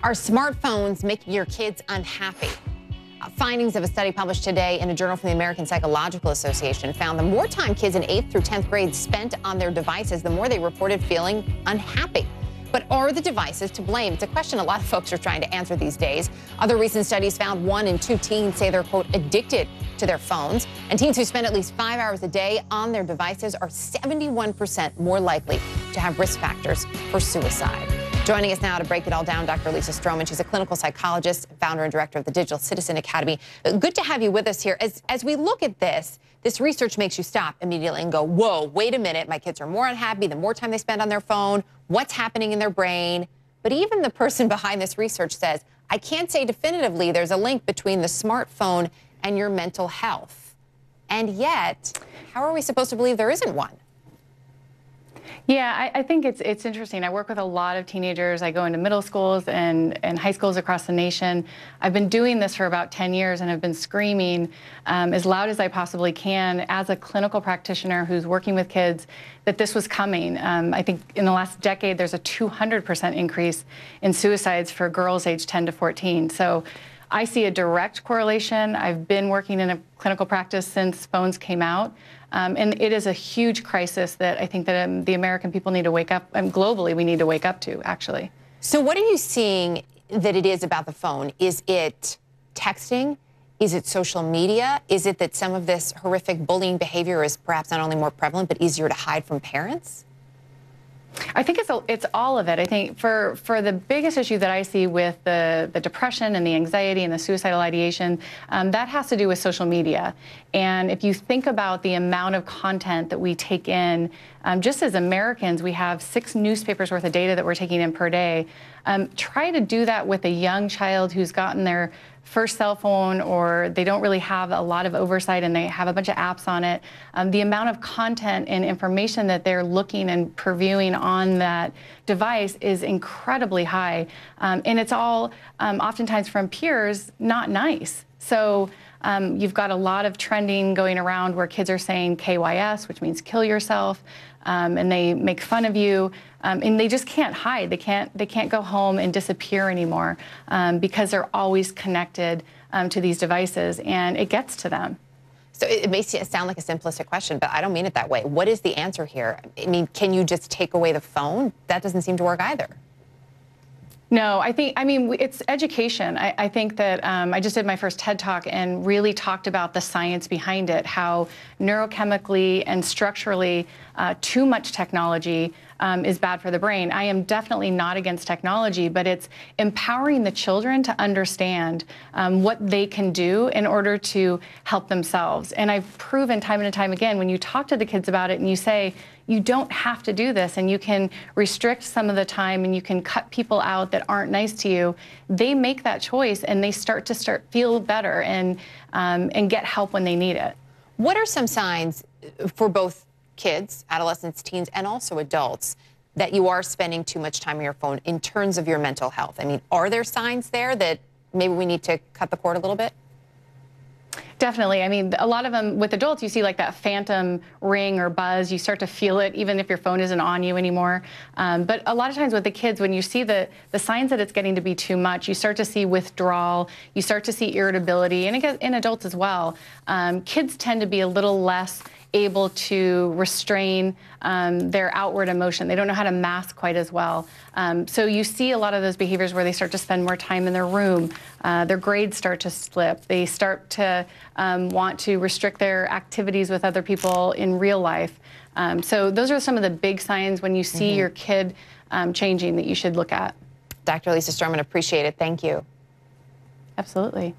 Are smartphones making your kids unhappy? Findings of a study published today in a journal from the American Psychological Association found the more time kids in 8th through 10th grade spent on their devices, the more they reported feeling unhappy. But are the devices to blame? It's a question a lot of folks are trying to answer these days. Other recent studies found 1 in 2 teens say they're, quote, addicted to their phones. And teens who spend at least 5 hours a day on their devices are 71% more likely to have risk factors for suicide. Joining us now to break it all down, Dr. Lisa Stroman. She's a clinical psychologist, founder and director of the Digital Citizen Academy. Good to have you with us here. As we look at this research makes you stop immediately and go, whoa, wait a minute. My kids are more unhappy the more time they spend on their phone. What's happening in their brain? But even the person behind this research says, I can't say definitively there's a link between the smartphone and your mental health. And yet, how are we supposed to believe there isn't one? Yeah, I think it's interesting. I work with a lot of teenagers. I go into middle schools and high schools across the nation. I've been doing this for about 10 years and have been screaming as loud as I possibly can as a clinical practitioner who's working with kids that this was coming. I think in the last decade, there's a 200% increase in suicides for girls aged 10 to 14. So I see a direct correlation. I've been working in a clinical practice since phones came out. And it is a huge crisis that I think that the American people need to wake up, and globally we need to wake up to, actually. So what are you seeing that it is about the phone? Is it texting? Is it social media? Is it that some of this horrific bullying behavior is perhaps not only more prevalent, but easier to hide from parents? I think it's all of it. I think for the biggest issue that I see with the depression and the anxiety and the suicidal ideation, that has to do with social media. And if you think about the amount of content that we take in, just as Americans, we have 6 newspapers worth of data that we're taking in per day. Try to do that with a young child who's gotten their first cell phone, or they don't really have a lot of oversight and they have a bunch of apps on it. The amount of content and information that they're looking and previewing on that device is incredibly high. And it's all oftentimes from peers, not nice. So you've got a lot of trending going around where kids are saying KYS, which means kill yourself, and they make fun of you, and they just can't hide. They can't go home and disappear anymore because they're always connected to these devices, and it gets to them. So it may sound like a simplistic question, but I don't mean it that way. What is the answer here? I mean, can you just take away the phone? That doesn't seem to work either. No, I mean, it's education. I think that I just did my first TED Talk and really talked about the science behind it, how neurochemically and structurally too much technology is bad for the brain. I am definitely not against technology, but it's empowering the children to understand what they can do in order to help themselves. And I've proven time and time again, when you talk to the kids about it and you say, you don't have to do this, and you can restrict some of the time and you can cut people out that aren't nice to you, they make that choice and they start to feel better and get help when they need it. What are some signs for both kids, adolescents, teens, and also adults that you are spending too much time on your phone in terms of your mental health? I mean, are there signs there that maybe we need to cut the cord a little bit? Definitely. I mean, a lot of them with adults, you see like that phantom ring or buzz. You start to feel it even if your phone isn't on you anymore. But a lot of times with the kids, when you see the signs that it's getting to be too much, you start to see withdrawal, you start to see irritability, and again, in adults as well. Kids tend to be a little less able to restrain their outward emotion. They don't know how to mask quite as well. So you see a lot of those behaviors where they start to spend more time in their room. Their grades start to slip. They start to want to restrict their activities with other people in real life. So those are some of the big signs when you see your kid changing that you should look at. Dr. Lisa Stroman, appreciate it. Thank you. Absolutely.